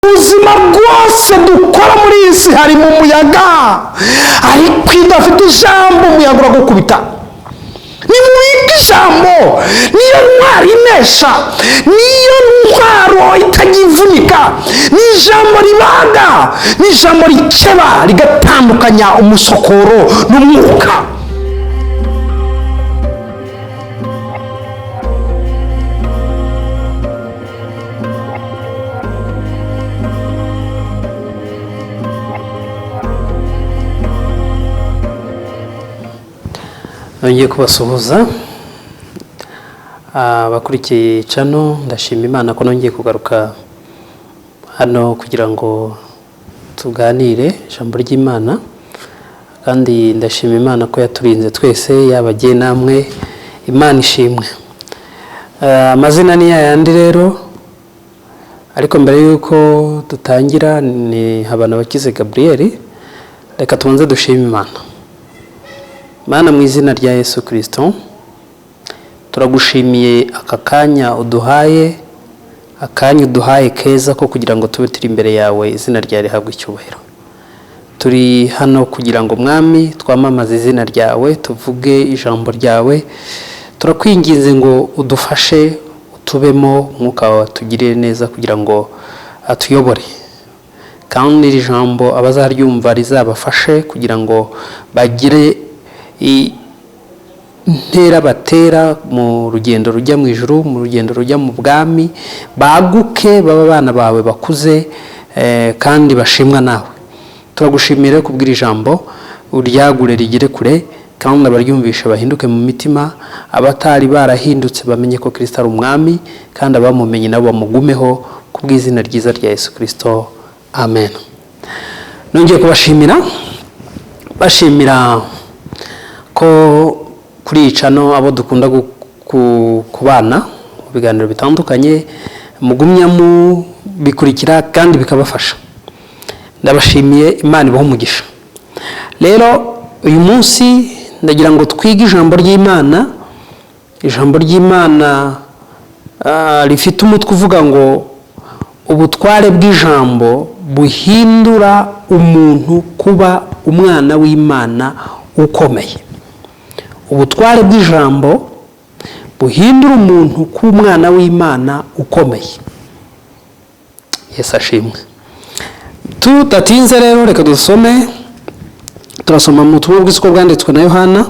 ubuzima bwose dukora muri iyi si hari mu muyaga, ariko idafite ijambo umuyaga uragukubita. Ni mwita ijambo, niyo ntwari inesha, niyo ntwaro itagivunika, ni ijambo ribaga, ni ijambo rikeba rigatandukanya umusokoro n'umwuka. Nongeye kubasuhuza abakurikiye channel. Ndashima Imana ko nongeye kugaruka hano kugira ngo tuganire ijambo ry'Imana, kandi ndashima Imana ko yaturinze twese, yabagiye namwe. Imana ishimwe. Amazina ni yayandi rero, ariko mbere yuko dutangira ni habana bakize Gabriel. Reka tubanze dushime Imana. Mana, mu izina rya Yesu Kristo, turagushimiye aka kanya uduhaye, akanya uduhaye keza ko kugira ngo tube turi imbere yawe, izina ryawe rihabwe icyubahiro. Turi hano kugira ngo Mwami twamamaze izina ryawe, tuvuge ijambo ryawe. Turakwinginze ngo udufashe, utubemo, Mwuka wawe atugirire neza kugira ngo atuyobore, kandi iri jambo abazaryumva rizabafashe kugira ngo bagire intera batera mu rugendo rujya mu ijuru, mu rugendo rujya mu bwami, baguke baba abana bawe bakuze kandi bashimwa nawe. Turagushimira kubwira ijambo uryagure rigire kure, kandi abaryumvisha bahinduke mu mitima, abatari barahindutse bamenye ko Kristo ari umwami, kandi abamumenye nabo bamugumeho kubw'izina ryiza rya Yesu Kristo, amen. Nongeye kubashimira, bashimira ko kuri icano abo dukunda kubana mu biganiro bitandukanye, mugumya mu bikurikira kandi bikabafasha. Ndabashimiye, Imana ibahe umugisha. Rero uyu munsi ndagira ngo twige ijambo ry'Imana. Ijambo ry'Imana rifite umutwe uvuga ngo ubutware bw'ijambo buhindura umuntu kuba umwana w'Imana ukomeye. Ubutware bw'ijambo buhindura umuntu kuba umwana w'Imana ukomeye. Yesu ashimwe. Tudatinze rero reka dusome. Turasoma mu butumwa bwiza uko bwanditswe na Yohana.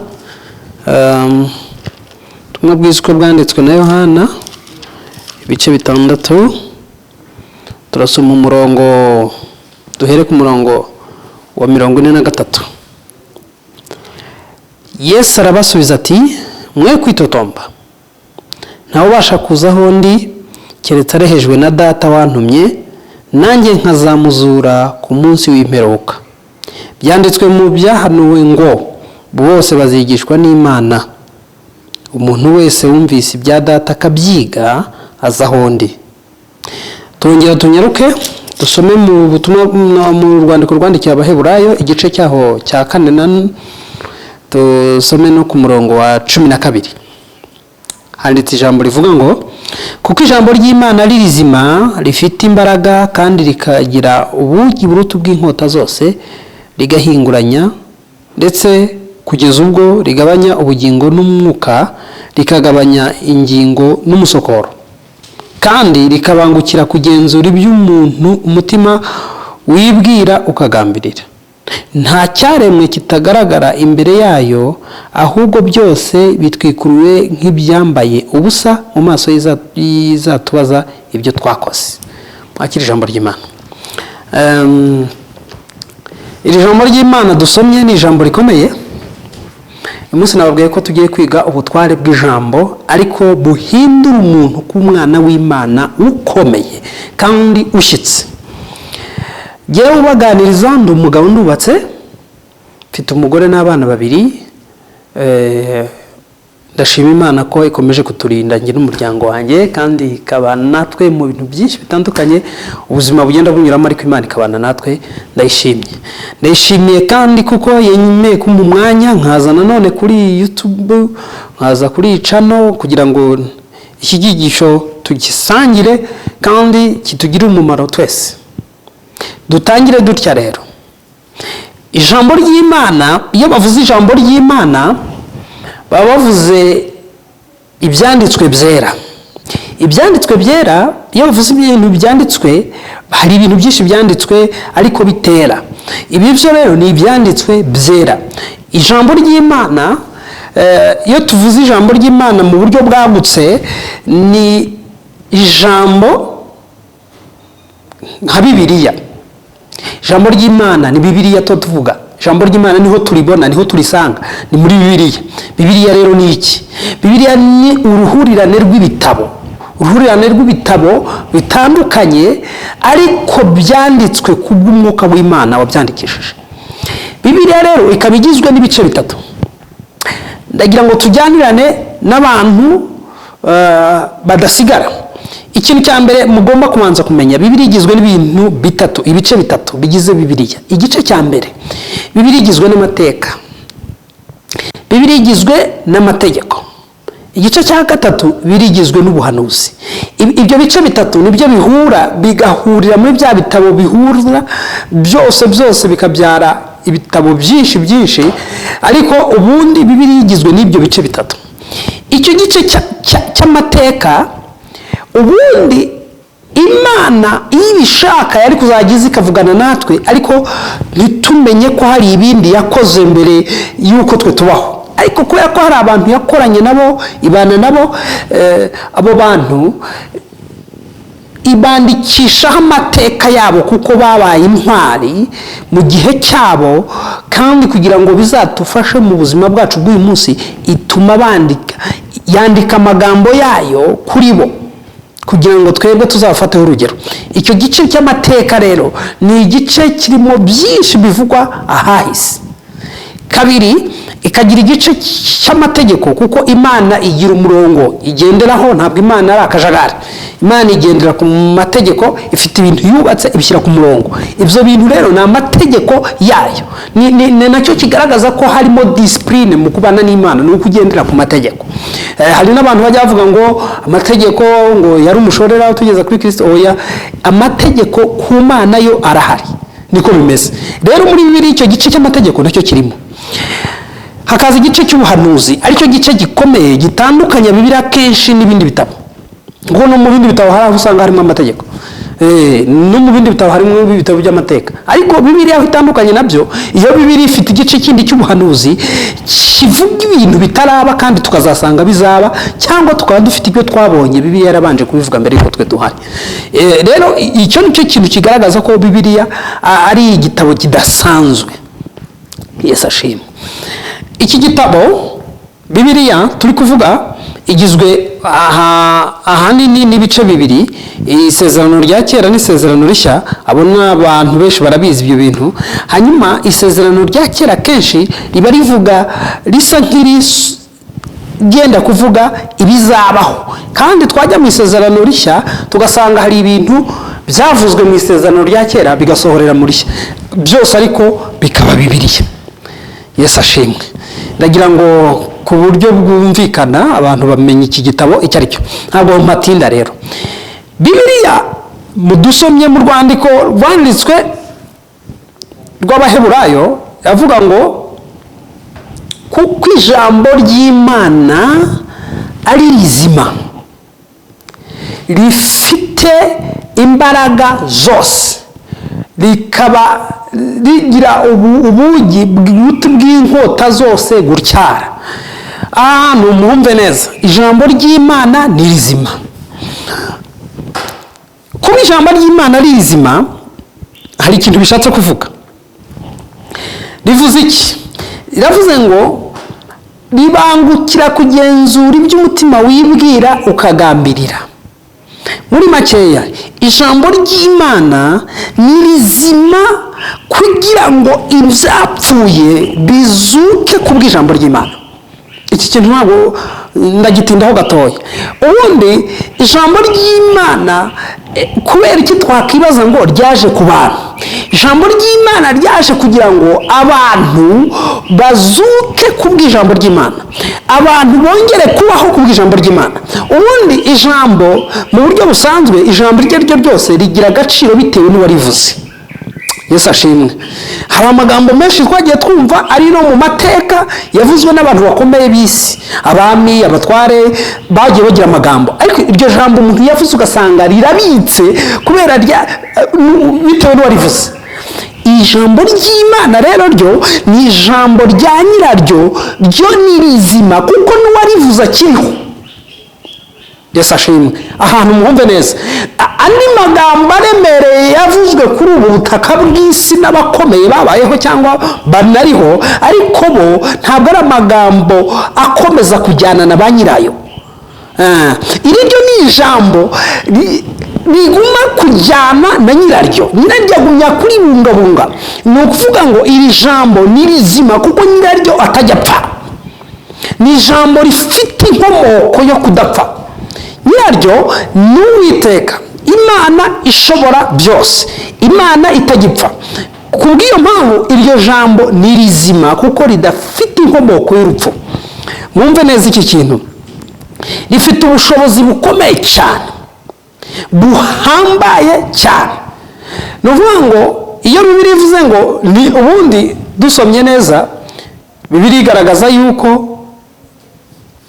Ubutumwa bwiza uko bwanditswe na Yohana, ibice 6. Turasoma umurongo, duhere ku murongo wa 43. Yesu arabasubiza ati, mwe kwitotomba, ntawe ubasha kuzaho ndi keretse arehejwe na Data wantumye, nanjye nkazamuzura ku munsi w'imperuka. Byanditswe mu byahanuwe ngo bose bazigishwa n'Imana. Umuntu wese wumvise ibya Data akabyiga azaho ndi. Tongera tunyaruke dusome mu butumwa mu rwandiko rwandikiye Abaheburayo, igice cyaho cya 4 dusome no ku murongo wa 12. Handitse ijambo rivuga ngo, kuko ijambo ry'Imana ari rizima, rifite imbaraga, kandi rikagira ubugi buruta bw'inkota zose, rigahinguranya ndetse kugeza ubwo rigabanya ubugingo n'umwuka, rikagabanya ingingo n'umusokoro, kandi rikabangukira kugenzura iby'umuntu umutima wibwira ukagambirira. Nta cyaremwe kitagaragara imbere yayo, ahubwo byose bitwikuruwe nk'ibyambaye ubusa mu maso y'izatubaza ibyo twakoze. Mwakira ijambo ry'Imana. Iri jambo ry'Imana dusomye ni ijambo rikomeye. Uyu munsi nababwiye ko tugiye kwiga ubutware bw'ijambo, ariko buhindura umuntu k'umwana w'Imana ukomeye kandi ushyitse. Jyewe ubaganiriza, ndi umugabo ndubatse, mfite umugore n'abana 2. Ndashima Imana ko ikomeje kuturinda njye n'umuryango wanjye, kandi ikabana natwe mu bintu byinshi bitandukanye ubuzima bugenda bunyuramo, ariko Imana ikabana natwe. Ndayishimiye kandi kuko yenyemeye ko mu mwanya nkazana none kuri YouTube, nkaza kuri channel kugira ngo iki gigisho tugisangire kandi kitugire umumaro twese. dutangire dutya rero. Ijambo ry'Imana, iyo bavuze ijambo ry'Imana baba bavuze ibyanditswe byera. Ibyanditswe byera, iyo bavuze ibintu byanditswe, hari ibintu byinshi byanditswe ariko bitera. Ibi byo rero ni ibyanditswe byera. Ijambo ry'Imana, iyo tuvuze ijambo ry'Imana mu buryo bwagutse, ni ijambo nka Bibiliya. Ijambo ry'Imana ni Bibiliya tuvuga. Ijambo ry'Imana niho turibona, niho turisanga, ni muri Bibiliya. Bibiliya rero ni iki? Bibiliya ni uruhurirane rw'ibitabo. Uruhurirane rw'ibitabo bitandukanye ariko byanditswe ku bw'umwuka w'Imana wabyandikishije. Bibiliya rero ikaba igizwe n'ibice bitatu. Ndagira ngo tujyanirane n'abantu badasigara. Ikintu cya mbere mugomba kubanza kumenya, Bibiliya igizwe n'ibintu bitatu, ibice bitatu bigize Bibiliya. Igice cya mbere, Bibiliya igizwe n'amateka. Bibiliya igizwe n'amategeko. Igice cya gatatu, Bibiliya igizwe n'ubuhanuzi. Ibyo bice bitatu nibyo bihura bigahurira muri bya bitabo bihura byose bikabyara ibitabo byinshi, ariko ubundi Bibiliya igizwe n'ibyo bice bitatu. Icyo gice cy'amateka, ubundi Imana iyo ibishaka yari kuzagiza ikavugana natwe, ariko ntitumenye ko hari ibindi yakoze mbere y'uko twe tubaho. Ariko kubera ko hari abantu yakoranye nabo, ibana nabo, abo bantu ibandikishaho amateka yabo kuko babaye intwari mu gihe cyabo, kandi kugira ngo bizatufashe mu buzima bwacu bw'uyu munsi, ituma yandika amagambo yayo kuri bo kugira ngo twebwe tuzafateho urugero. Icyo gice cy'amateka rero ni igice kirimo byinshi bivugwa ahahise. Kabiri, ikagira igice cy'amategeko, kuko Imana igira umurongo igenderaho, ntabwo Imana ari akajagari. Imana igendera ku mategeko, ifite ibintu yubatse ibishyira ku murongo. Ibyo bintu rero ni amategeko yayo. Ni nacyo kigaragaza ko harimo discipline mu kubana n'Imana, ni ukugendera ku mategeko. Hari n'abantu bajya bavuga ngo amategeko ngo yari umushorera tugeza kuri Kristo. Oya, amategeko ku Mana yo arahari, niko bimeze. Rero muri Bibiliya icyo gice cy'amategeko nacyo kirimo. Hakaza igice cy'ubuhanuzi, aricyo gice gikomeye gitandukanya Bibiliya kenshi n'ibindi bitabo. Ngo no mu bindi bitabo hari aho usanga harimo amategeko, no mu bindi bitabo harimo ibitabo by'amateka, ariko Bibiliya aho itandukanye nabyo, iyo Bibiliya ifite igice kindi cy'ubuhanuzi kivuga ibintu bitaraba kandi tukazasanga bizaba, cyangwa tukaba dufite ibyo twabonye Bibiliya yarabanje kubivuga mbere yuko twe duhari. Rero icyo nicyo kintu kigaragaza ko Bibiliya ari igitabo kidasanzwe. Yesu ashimwe. Iki gitabo Bibiliya turi kuvuga igizwe ahanini n'ibice bibiri, isezerano rya kera n'isezerano rishya. Abona abantu benshi barabizi ibyo bintu. Hanyuma isezerano rya kera kenshi riba rivuga risa nk'irigenda kuvuga ibizabaho, kandi twajya mu isezerano rishya tugasanga hari ibintu byavuzwe mu isezerano rya kera bigasohorera mu rishya, byose ariko bikaba Bibiliya. Yesu ashimwe. Ndagira ngo ku buryo bwumvikana abantu bamenye iki gitabo icyo ari cyo, ntabwo mpatinda rero. Bibiliya mudusomye mu rwandiko rwanditswe rw'Abaheburayo, yavuga ngo kuko ijambo ry'Imana ari rizima, rifite imbaraga zose, rikaba rigira ubugi bw'inkota zose gutyara. Numwumve neza, ijambo ry'Imana ni rizima. Kuba ijambo ry'Imana ari rizima, hari ikintu bishatse kuvuga. Rivuze iki? Riravuze ngo ribangukira kugenzura ibyo umutima wibwira ukagambirira. Muri makeya, ijambo ry'Imana ni rizima kugira ngo ibyapfuye bizuke ku bw'ijambo ry'Imana. Iki kintu ntabwo ndagitindaho gatoya. Ubundi ijambo ry'Imana kubera iki twakibaza ngo ryaje ku bantu? Ijambo ry'Imana ryaje kugira ngo abantu bazuke ku bw'ijambo ry'Imana, abantu bongere kubaho ku bw'ijambo ry'Imana. Ubundi ijambo mu buryo busanzwe, ijambo iryo ari ryo ryose rigira agaciro bitewe n'uwarivuze. Yesu ashimwe. Hari amagambo menshi twagiye twumva ari no mu mateka yavuzwe n'abantu bakomeye b'isi, abami, abatware bagiye bagira amagambo, ariko iryo jambo umuntu yavuze ugasanga rirabitse kubera bitewe n'uwarivuze. Ijambo ry'Imana rero ryo ni ijambo rya nyiraryo, ryo ni rizima kuko n'uwarivuze akiriho. Yesu ashimwe. Ahantu mwumve neza, andi magambo aremereye yavuzwe kuri ubu butaka bw'isi n'abakomeye babayeho cyangwa banariho, ariko bo ntabwo ari amagambo akomeza kujyana na ba nyirayo. Iri ryo ni ijambo riguma kujyana na nyiraryo, nyiraryo agumya kuribungabunga. Ni ukuvuga ngo iri jambo ni rizima kuko nyiraryo atajya apfa. Ni ijambo rifite inkomoko yo kudapfa. Nyiraryo ni Uwiteka, Imana ishobora byose, Imana itagipfa. Kubw'iyo mpamvu iryo jambo ni rizima kuko ridafite inkomoko y'urupfu. Mwumve neza iki kintu, rifite ubushobozi bukomeye cyane, buhambaye cyane. Ni ukuvuga ngo iyo Bibiliya ivuze ngo ni, ubundi dusomye neza Bibiliya igaragaza yuko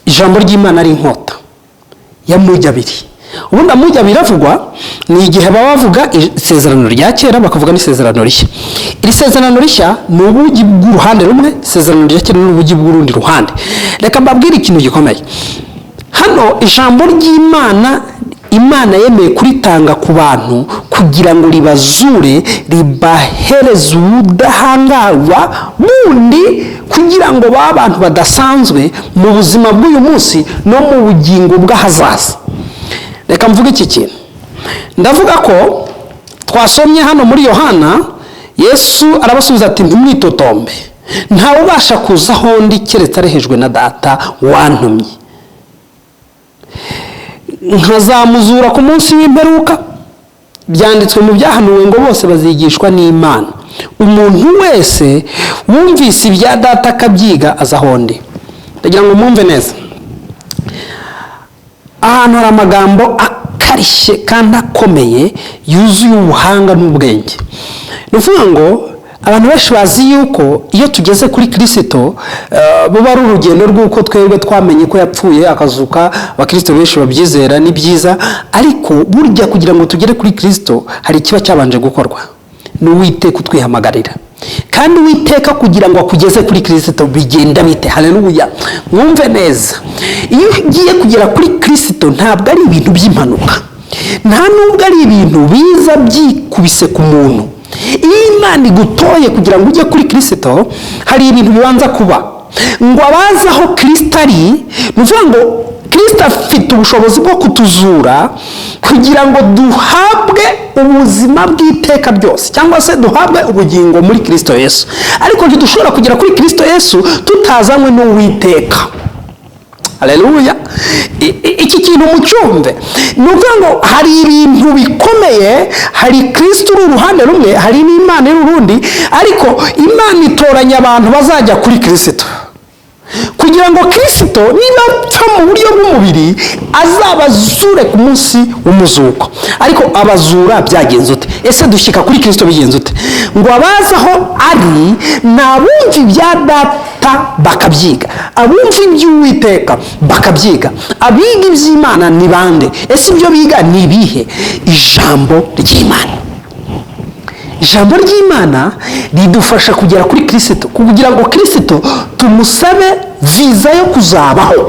ijambo ry'Imana ari inkota y'amugi abiri. Ubundi amugi abiri avugwa ni igihe baba bavuga isezerano rya kera bakavuga n'isezerano rishya. Iri sezerano rishya ni ubugi bw'uruhande rumwe, isezerano rya kera ni ubugi bw'urundi ruhande. Reka mbabwire ikintu gikomeye hano. Ijambo ry'Imana, Imana yemeye kuritanga ku bantu kugira ngo ribazure, ribahereze ubudahangarwa bundi, kugira ngo babe abantu badasanzwe mu buzima bw'uyu munsi no mu bugingo bw'ahazaza. Reka mvuge iki kintu. Ndavuga ko twasomye hano muri Yohana, Yesu arabasubiza ati ntimwitotombe, ntawe ubasha kuza aho ndi keretse arehejwe na Data wantumye. Nkazamuzura ku munsi w'imperuka. Byanditswe mu byahanuwe ngo bose bazigishwa n'Imana. Umuntu wese wumvise ibya Data akabyiga aza aho ndi. Ndagira ngo mwumve neza, ahantu hari amagambo akarishye kandi akomeye yuzuye ubuhanga n'ubwenge. Ni ukuvuga ngo abantu benshi bazi yuko iyo tugeze kuri Kristo buba ari urugendo rw'uko twebwe twamenye ko yapfuye akazuka. Abakristo benshi babyizera, ni byiza, ariko burya kugira ngo tugere kuri Kristo hari ikiba cyabanje gukorwa. Ni Uwiteka utwihamagarira, kandi Uwiteka kugira ngo akugeze kuri Kristo bigenda bite? Haleluya. Mwumve neza, iyo ugiye kugera kuri Kristo ntabwo ari ibintu by'impanuka, nta nubwo ari ibintu biza byikubise ku muntu. Iyo Imana igutoye kugira ngo ujye kuri Kristo, hari ibintu bibanza kuba ngo abazi aho Kristo ari. Ni ukuvuga ngo Kristo afite ubushobozi bwo kutuzura kugira ngo duhabwe ubuzima bw'iteka ryose, cyangwa se duhabwe ubugingo muri Kristo Yesu. Ariko ntidushobora kugera kuri Kristo Yesu tutazanywe n'Uwiteka. Haleluya. Iki kintu mucyumve, ni ukuvuga ngo hari ibintu bikomeye. Hari Kristo uri uruhande rumwe, hari n'Imana iri urundi, ariko Imana itoranya abantu bazajya kuri Kristo kugira ngo Kristo niba apfa mu buryo bw'umubiri azabazure ku munsi w'umuzuko. Ariko abazura byagenze ute? Ese dushyika kuri Kristo bigenze ute? Ngo abazi aho ari ni abumva ibya Data bakabyiga, abumva iby'Uwiteka bakabyiga. Abiga iby'Imana ni bande? Ese ibyo biga ni ibihe? Ijambo ry'Imana. Ijambo ry'Imana ridufasha kugera kuri Kristo, kugira ngo Kristo tumusabe viza yo kuzabaho.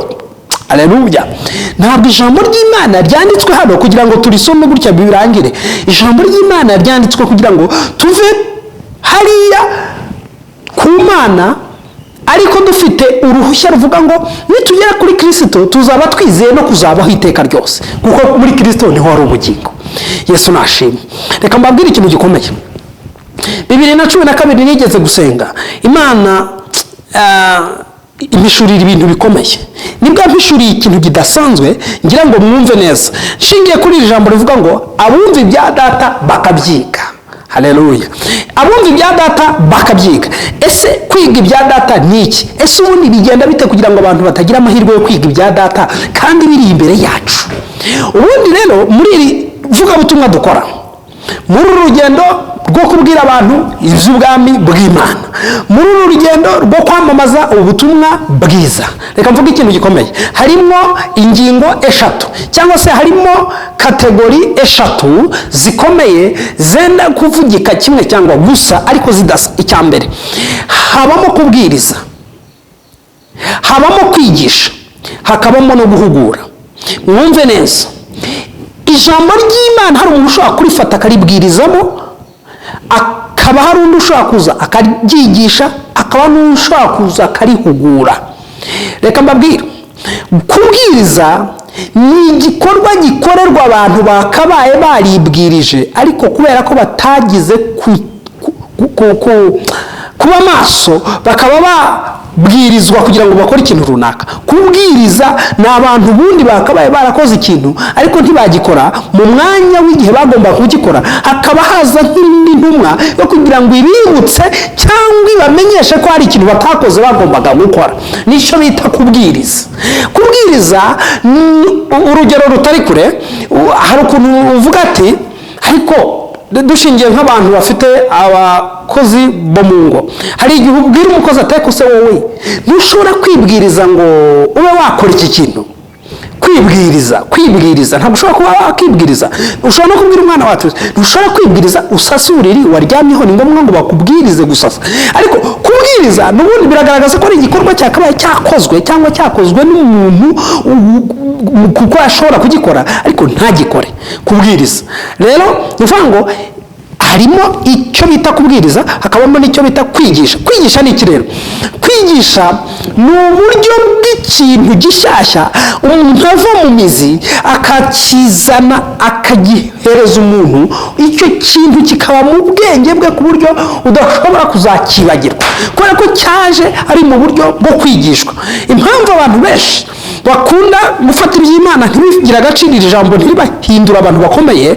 Haleluya. Ntabwo ijambo ry'Imana ryanditswe hano kugira ngo turisome gutya birangire. Ijambo ry'Imana ryanditswe kugira ngo tuve hariya ku Mana, ariko dufite uruhushya ruvuga ngo nitugera kuri Kristo tuzaba twizeye no kuzabaho iteka ryose, kuko muri Kristo niho hari ubugingo. Yesu nashimwe. Reka mbabwire ikintu gikomeye. 2012 nigeze gusenga Imana impishurira ibintu bikomeye. Nibwo mpishuriye ikintu kidasanzwe, ngira ngo mwumve neza. Shingiye kuri iri jambo rivuga ngo abumva ibya Data bakabyiga. Haleluya. Abumva ibya Data bakabyiga. Ese kwiga ibya Data ni iki? Ese ubundi bigenda bite kugira ngo abantu batagira amahirwe yo kwiga ibya Data kandi biri imbere yacu? Ubundi rero muri iri vuga ubutumwa dukora, muri uru rugendo rwo kubwira abantu iby'ubwami bw'Imana, muri uru rugendo rwo kwamamaza ubutumwa bwiza, reka mvuge ikintu gikomeye. Harimo ingingo eshatu cyangwa se harimo kategori eshatu zikomeye zenda kuvugika kimwe cyangwa gusa ariko zidasa. Icya mbere, habamo kubwiriza, habamo kwigisha, hakabamo no guhugura. Mwumve neza, ijambo ry'Imana hari umuntu ushobora kurifata akaribwirizamo, akaba hari undi ushobora kuza akaryigisha, akaba n'undi ushobora kuza akarihugura. Reka mbabwire, kubwiriza ni igikorwa gikorerwa abantu bakabaye baribwirije, ariko kubera ko batagize kuba maso, bakaba babwirizwa kugira ngo bakore ikintu runaka. Kubwiriza ni abantu ubundi bakabaye barakoze ikintu ariko ntibagikora mu mwanya w'igihe bagomba kugikora, hakaba haza nk'indi ntumwa yo kugira ngo ibibutse cyangwa ibamenyeshe ko hari ikintu batakoze bagombaga gukora. Nicyo bita kubwiriza. Kubwiriza urugero rutari kure, hari ukuntu uvuga ati, ariko dushingiye nk'abantu bafite abakozi bo mu ngo, hari igihe ubwira umukozi ateko se wowe ntushobora kwibwiriza ngo ube wakora iki kintu. Kwibwiriza ntabwo ushobora kuba wakibwiriza. Ushobora no kubwira umwana wacu ntushobora kwibwiriza usasa uburiri waryamyeho, ni ngombwa ngo bakubwirize gusasa. Ariko kubwiriza n'ubundi biragaragaza ko ari igikorwa cyakabaye cyakozwe cyangwa cyakozwe n'umuntu kuko ashobora kugikora ariko ntagikore. Kubwiriza rero ni ukuvuga ngo harimo icyo bita kubwiriza, hakabamo n'icyo bita kwigisha. Kwigisha ni iki rero? Kwigisha ni uburyo bw'ikintu gishyashya umuntu ava mu mizi akakizana akagihereza umuntu, icyo kintu kikaba mu bwenge bwe ku buryo udashobora kuzakibagirwa, kubera ko cyaje ari mu buryo bwo kwigishwa. Impamvu abantu benshi bakunda gufata iby'Imana ntibigire agaciro, iri jambo ntiribahindura abantu bakomeye,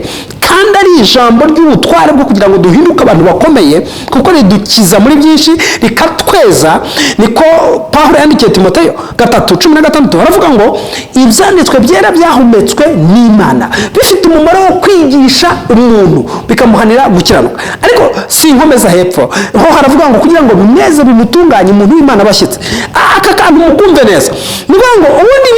kandi ari ijambo ry'ubutware bwo kugira ngo duhinduke abantu bakomeye, kuko ridukiza muri byinshi rikatweza. Niko Pawulo yandikiye Timoteyo 3:16 haravuga ngo ibyanditswe byera byahumetswe n'Imana bifite umumaro wo kwigisha umuntu bikamuhanira gukiranuka. Ariko si inkomeza hepfo ho haravuga ngo kugira ngo bimeze bimutunganye umuntu w'Imana bashyitse. Aka kantu mukumve neza, nivuga ngo ubundi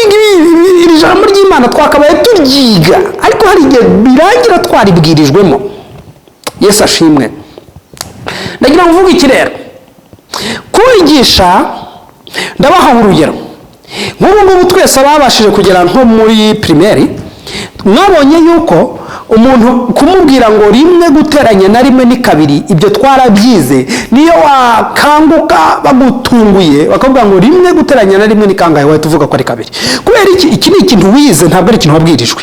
iri jambo ry'Imana twakabaye turyiga, ariko hari igihe birangira twaribwirijwemo. Yesu ashimwe. Ndagira ngo mvuge iki rero, kwigisha ndabaha urugero. Nk'ubu ngubu twese babashije kugera nko muri primaire, mwabonye yuko umuntu kumubwira ngo rimwe guteranya na rimwe ni kabiri, ibyo twarabyize. Niyo wakanguka bagutunguye bakavuga ngo rimwe guteranya na rimwe ni kangahe, wahita uvuga ko ari kabiri. Kubera iki ni ikintu wize, ntabwo ari ikintu wabwirijwe.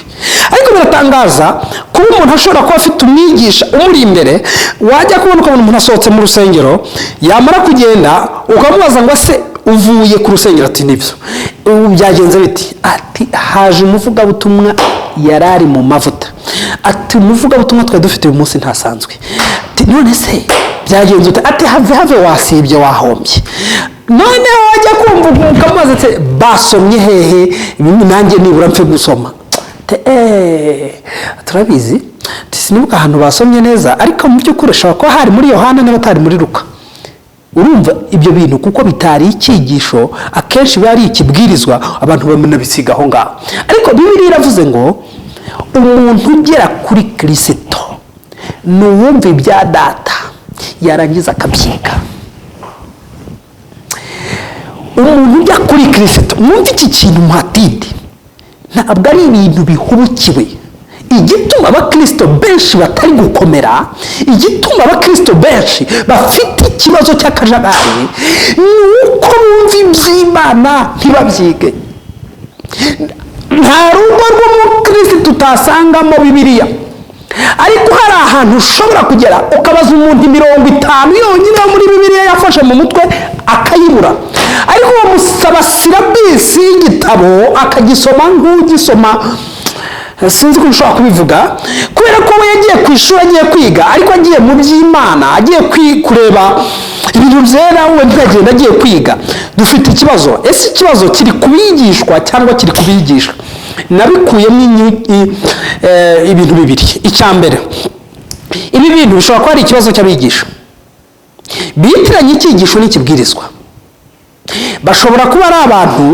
Ariko biratangaza kuba umuntu ashobora kuba afite umwigisha umuri imbere, wajya kubona ukabona umuntu asohotse mu rusengero, yamara kugenda ukamubaza ngo ase uvuye ku rusengero, ati nibyo, ubu byagenze biti? Ati haje umuvugabutumwa yarari mu mavuta. Ati umuvugabutumwa twari dufite uyu munsi ntasanzwe. Ati none se byagenze ute? Ati have wasibye wahombye. None wajya kumva ukamubaza ati basomye hehe, nanjye nibura mfe gusoma. Turabizi sinibuka ahantu basomye neza, ariko mu by'ukuri ashobora kuba hari muri Yohana n'abatari muri Luka. Urumva ibyo bintu kuko bitari icyigisho, akenshi biba ari ikibwirizwa, abantu bamenabisiga aho ngaho. Ariko Bibiliya iravuze ngo umuntu ugera kuri Kristo ni uwumva ibya Data yarangiza akabyiga. Umuntu ujya kuri Kristo, mwumva iki kintu muhatinde, ntabwo ari ibintu bihubukiwe. Igituma abakristo benshi batari gukomera, igituma abakristo benshi bafite ikibazo cy'akajagari, ni uko bumva iby'Imana ntibabyige. Nta rugo rw'umukristo tutasangamo Bibiliya, ariko hari ahantu ushobora kugera ukabaza umuntu 50 yonyine muri Bibiliya yafashe mu mutwe akayibura, ariko bamusaba silabisi y'igitabo akagisoma nk'ugisoma. Sinzi ko ushobora kubivuga, kubera ko we yagiye ku ishuri agiye kwiga, ariko agiye mu by'Imana agiye kureba ibintu byera, we ntagenda agiye kwiga. Dufite ikibazo. Ese ikibazo kiri kubigishwa cyangwa kiri kubigisha? Nabikuyemo ibintu bibiri. Icya mbere, ibi bintu bishobora kuba ari ikibazo cy'abigisha bitiranye icyigisho n'ikibwirizwa. Bashobora kuba ari abantu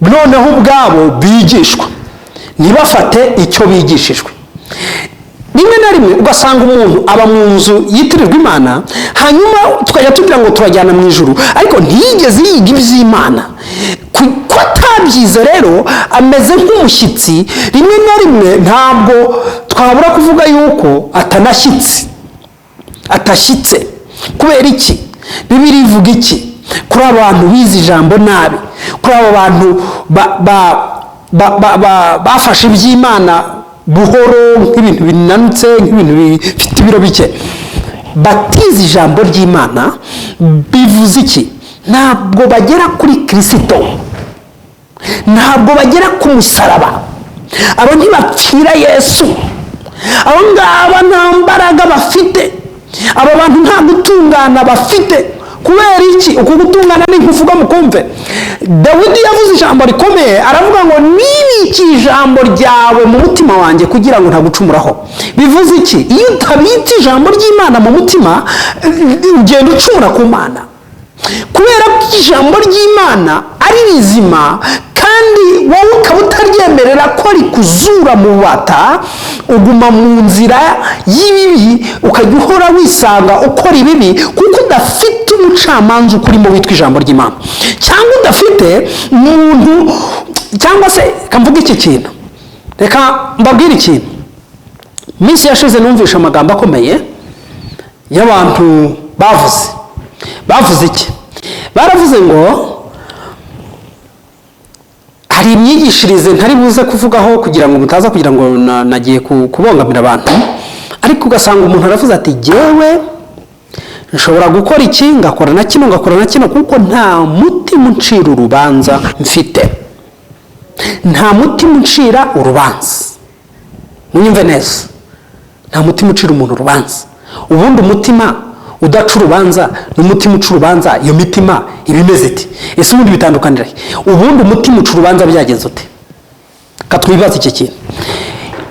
noneho ubwabo bigishwa ntibafate icyo bigishijwe. Rimwe na rimwe ugasanga umuntu aba mu nzu yitirirwa Imana, hanyuma tukajya tugira ngo turajyana mu ijuru, ariko ntiyigeze yiga iby'Imana. Ko atabyize rero ameze nk'umushyitsi. Rimwe na rimwe ntabwo twabura kuvuga yuko atashyitse. Kubera iki? Bibiliya ivuga iki kuri abantu bize ijambo nabi, kuri abo bantu bafashe iby'Imana buhoro, nk'ibintu binanutse, nk'ibintu bifite ibiro bike, batize ijambo ry'Imana? Bivuze iki? Ntabwo bagera kuri Kristo, ntabwo bagera ku musaraba. Abo ntibapfira Yesu, abo ngaba nta mbaraga bafite, abo bantu nta gutungana bafite. Kubera iki? Uko gutungana ni kuvuga mukumve. Dawidi yavuze ijambo rikomeye, aravuga ngo nibiki ijambo ryawe mu mutima wanjye kugira ngo ntagucumuraho. Bivuze iki? Iyo utabitse ijambo ry'Imana mu mutima, ugenda ucumura ku Mana. Kubera ko ijambo ry'Imana ari rizima, kandi wowe ukaba utaryemerera ko rikuzura mu bubata, uguma mu nzira y'ibibi, ukajya uhora wisanga ukora ibibi, kuko udafite umucamanza ukurimo witwa ijambo ry'Imana, cyangwa udafite umuntu, cyangwa se kamvuga iki kintu. Reka mbabwire ikintu. Minsi yashize numvisha amagambo akomeye y'abantu bavuze iki? Baravuze ngo hari imyigishirize ntari buze kuvugaho kugira ngo mutaza kugira ngo nagiye kubongamira abantu, ariko ugasanga umuntu aravuze ati jyewe nshobora gukora iki, ngakora na kino, ngakora na kino, kuko nta mutima uncira urubanza mfite. Nta mutima uncira urubanza. Munyumve neza, nta mutima ucira umuntu urubanza. Ubundi umutima udaca urubanza n'umutima uca urubanza, iyo mitima iba imeze iti? Ese ubundi bitandukanira? Ubundi umutima uca urubanza byagenze ute? Katwibaza iki kintu.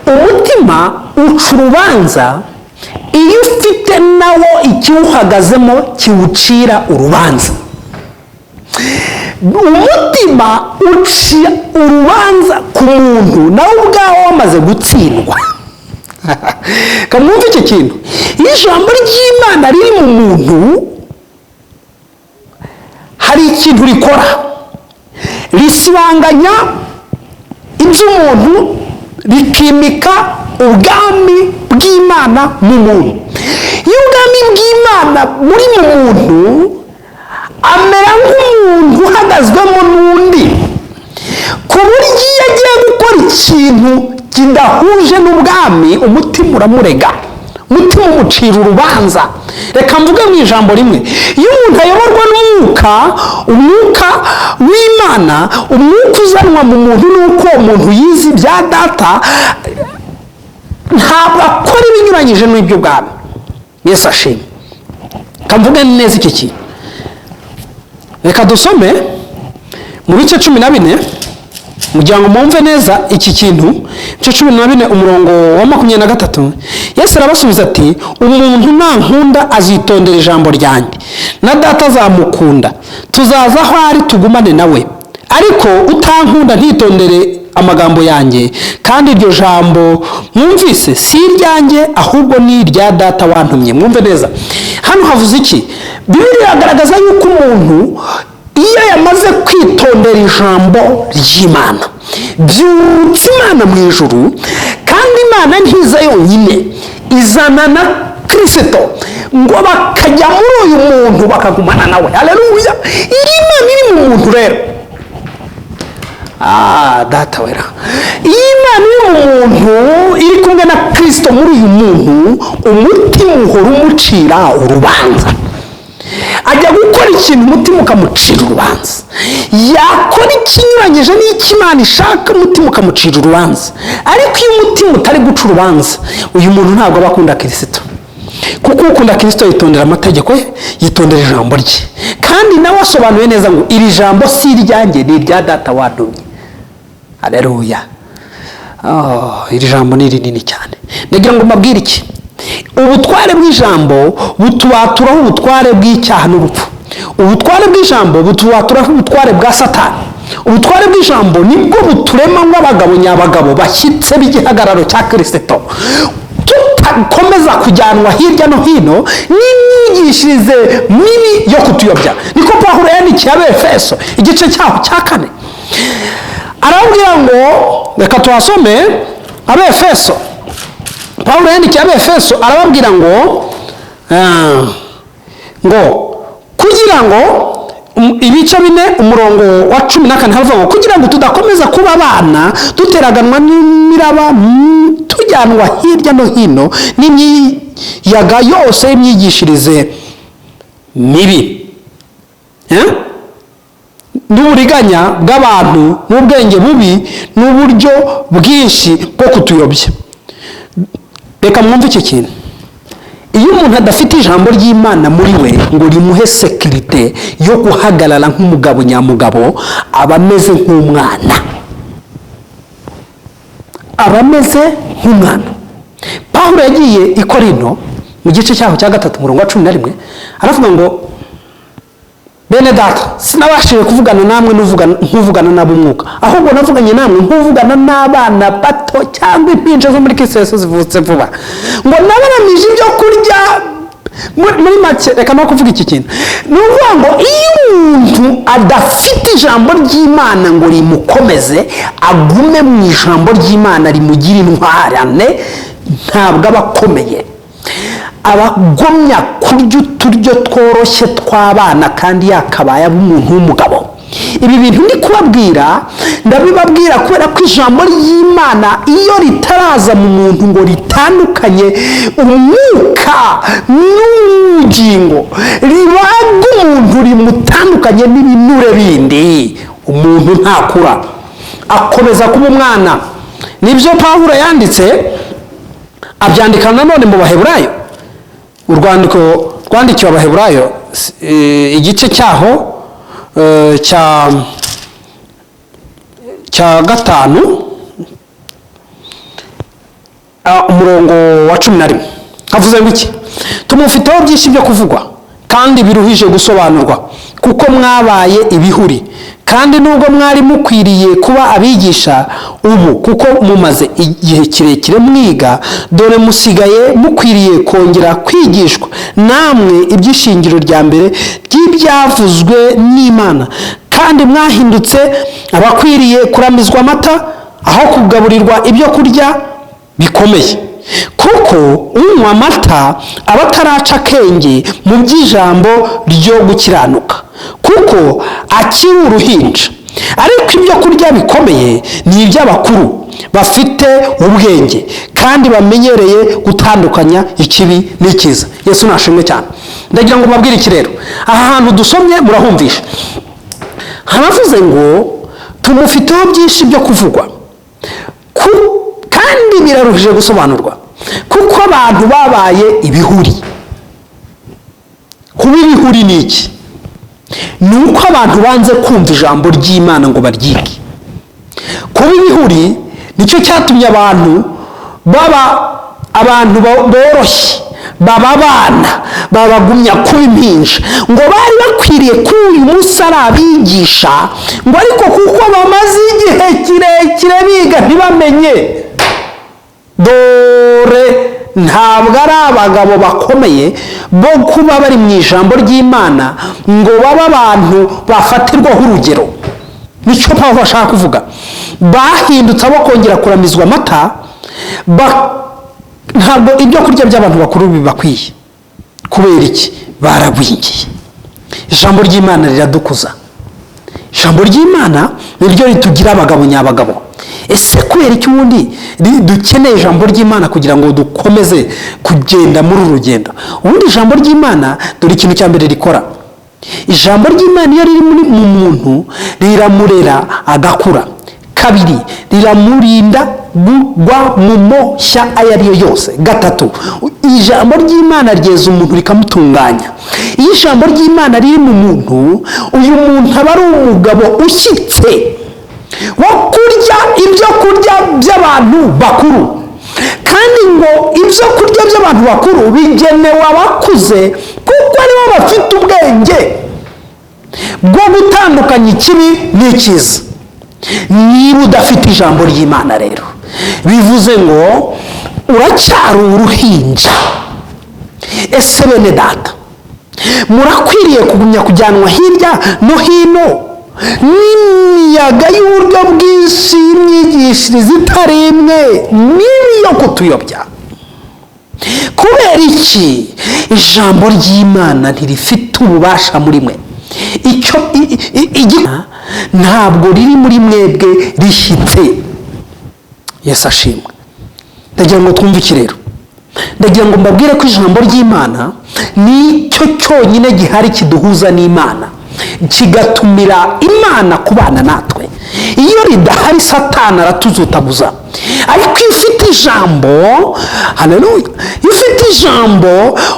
Umutima uca urubanza iyo ufite nawo ikiwuhagazemo kiwucira urubanza. Umutima uca urubanza ku muntu nawe ubwawe wamaze gutsindwa. Kamwumva icyo kintu. Iyo ijambo ry'Imana riri mu muntu, hari ikintu rikora, risibanganya iby'umuntu, rikimika ubwami bw'Imana mu muntu. Iyo ubwami bw'Imana muri mu muntu, amera nk'umuntu uhagazwemo n'undi, ku buryo iyo agiye gukora ikintu kidahuje n'ubwami, umutima uramurega, umutima umucira urubanza. Reka mvuge mu ijambo rimwe. Iyo umuntu ayoborwa n'umwuka w'Imana, umwuka uzanwa mu muntu n'uko umuntu yize ibya data, ntabwo akora ibinyuranyije n'ibyo bwami. Yesu ashimwe. Kamvuge neza iki kintu. Reka dusome mu bice 14 kugira ngo mwumve neza iki kintu. Bice 14 umurongo wa 23. Yesu arabasubiza ati, umuntu nankunda azitondera ijambo ryanjye, na data azamukunda, tuzaza aho ari tugumane nawe. Ariko utankunda ntitondere amagambo yanjye, kandi iryo jambo mwumvise si iryanjye, ahubwo ni irya data wantumye. Mwumve neza, hano havuze iki? Bibiliya agaragaza yuko umuntu iyo yamaze kwitondera ijambo ry'Imana, byutse Imana mu ijuru. Kandi Imana ntiza yonyine, izana na Kristo, ngo bakajya muri uyu muntu bakagumana nawe. Haleluya! Iyi Imana iri mu muntu rero, data wera, iyi Imana iri mu muntu, iri kumwe na Kristo muri uyu muntu, umutima uhora umucira urubanza. Ajya gukora ikintu umutima ukamucira urubanza, yakora ikinyuranyije n'icyo Imana ishaka, umutima ukamucira urubanza. Ariko iyo umutima utari guca urubanza, uyu muntu ntabwo aba akunda Kristo. Kuko ukunda Kristo yitondera amategeko ye, yitondera ijambo rye, kandi nawe asobanuye neza ngo iri jambo si iryanjye, ni irya data wantumye. Haleluya! Iri jambo ni rinini cyane. Ndagira ngo mbabwire iki. ubutware bw'ijambo butubaturaho ubutware bw'icyaha n'urupfu. Ubutware bw'ijambo butubaturaho ubutware bwa Satani. Ubutware bw'ijambo nibwo buturema nk'abagabo nyabagabo bashyitse b'igihagararo cya Kristo, tutakomeza kujyanwa hirya no hino n'imyigishirize mibi yo kutuyobya. Niko Pawulo yandikiye Abefeso igice cyaho cya 4, arababwira ngo, reka tuhasome Abefeso. Pawulo yandikiye Abefeso arababwira ngo kugira ngo ibice 4 umurongo wa 14 havuga ngo kugira ngo tudakomeza kuba abana duteraganwa n'imiraba tujyanwa hirya no hino n'imiyaga yose y'imyigishirize mibi n'uburiganya bw'abantu n'ubwenge bubi n'uburyo bwinshi bwo kutuyobya. Reka mwumve icyo kintu. Iyo umuntu adafite ijambo ry'Imana muri we ngo rimuhe sekirite yo guhagarara nk'umugabo nyamugabo, aba ameze nk'umwana. Aba ameze nk'umwana. Pawulo yagiye i Korinto mu gice cyaho cya 3 umurongo wa 11 aravuga ngo, bene data, sinabashije kuvugana namwe nkuvugana n'ab'umwuka, ahubwo navuganye namwe nkuvugana n'abana bato cyangwa impinja zo muri Kristo zivutse vuba, ngo nabaramije ibyo kurya. Muri make, reka no kuvuga iki kintu, ni ukuvuga ngo iyo umuntu adafite ijambo ry'Imana ngo rimukomeze agume mu ijambo ry'Imana rimugira intwarane, ntabwo aba akomeye. Abagomya kurya uturyo tworoshye tw'abana kandi yakabaye umuntu w'umugabo. Ibi bintu ndi kubabwira ndabibabwira kubera ko ijambo ry'Imana iyo ritaraza mu muntu ngo ritandukanye umwuka n'ubugingo, ribaga umuntu rimutandukanye n'ibinure bindi, umuntu ntakura, akomeza kuba umwana. Nibyo Pawulo yanditse, abyandika nanone mu Baheburayo, urwandiko rwandikiwe Abaheburayo igice cyaho cya 5 umurongo wa 11 havuze ngo iki? Tumufiteho byinshi byo kuvugwa kandi biruhije gusobanurwa, kuko mwabaye ibihuri, kandi nubwo mwari mukwiriye kuba abigisha ubu, kuko mumaze igihe kirekire mwiga, dore musigaye mukwiriye kongera kwigishwa namwe iby'ishingiro rya mbere ry'ibyavuzwe n'Imana, kandi mwahindutse abakwiriye kuramizwa amata aho kugaburirwa ibyo kurya bikomeye, kuko unywa amata aba ataraca akenge mu by'ijambo ryo gukiranuka, kuko akiri uruhinja. Ariko ibyo kurya bikomeye ni iby'abakuru bafite ubwenge kandi bamenyereye gutandukanya ikibi n'ikiza. Yesu nashimwe cyane. Ndagira ngo mbabwire iki rero, aha hantu dusomye murahumvisha, haravuze ngo tumufiteho byinshi byo kuvugwa kandi biraruhije gusobanurwa, kuko abantu babaye ibihuri. Kuba ibihuri ni iki? Ni uko abantu banze kumva ijambo ry'Imana ngo baryige. Kuba ibihuri nicyo cyatumye abantu baba abantu boroshye, baba abana, babagumya kuba impinja, ngo bari bakwiriye kuri uyu munsi ari abigisha, ngo ariko kuko bamaze igihe kirekire biga ntibamenye. Dore ntabwo ari abagabo bakomeye bo kuba bari mu ijambo ry'Imana ngo babe abantu bafatirwaho urugero. Nicyo Pawulo ashaka kuvuga. Bahindutse abo kongera kuramizwa amata, ntabwo ibyo kurya by'abantu bakuru bibakwiye. Kubera iki? Baragwingiye. Ijambo ry'Imana riradukuza. Ijambo ry'Imana niryo ritugira abagabo nyabagabo. Ese kubera iki ubundi dukeneye ijambo ry'Imana kugira ngo dukomeze kugenda muri uru rugendo? Ubundi ijambo ry'Imana dore ikintu cya mbere rikora. Ijambo ry'Imana iyo riri mu muntu riramurera agakura. Kabiri, riramurinda kugwa mu moshya ayo ari yo yose. Gatatu, ijambo ry'Imana ryeza umuntu rikamutunganya. Iyo ijambo ry'Imana riri mu muntu, uyu muntu aba ari umugabo ushyitse wo kurya ibyo kurya by'abantu bakuru, kandi ngo ibyo kurya by'abantu bakuru bigenewe abakuze kuko aribo bafite ubwenge bwo gutandukanya ikibi n'icyiza. Niba udafite ijambo ry'Imana rero bivuze ngo uracyari uruhinja. Ese bene data, murakwiriye kugumya kujyanwa hirya no hino n'imiyaga y'uburyo bwinshi y'imyigishirize itari imwe mibi yo kutuyobya? Kubera iki ijambo ry'Imana ntirifite ububasha muri mwe? Ntabwo riri muri mwebwe rishyitse. Yesu ashimwe. Ndagira ngo twumve iki rero. Ndagira ngo mbabwire ko ijambo ry'Imana nicyo cyonyine gihari kiduhuza n'Imana, kigatumira Imana kubana natwe. Iyo ridahari Satani aratuzutaguza. Ariko iyo ufite ijambo, haleluya, iyo ufite ijambo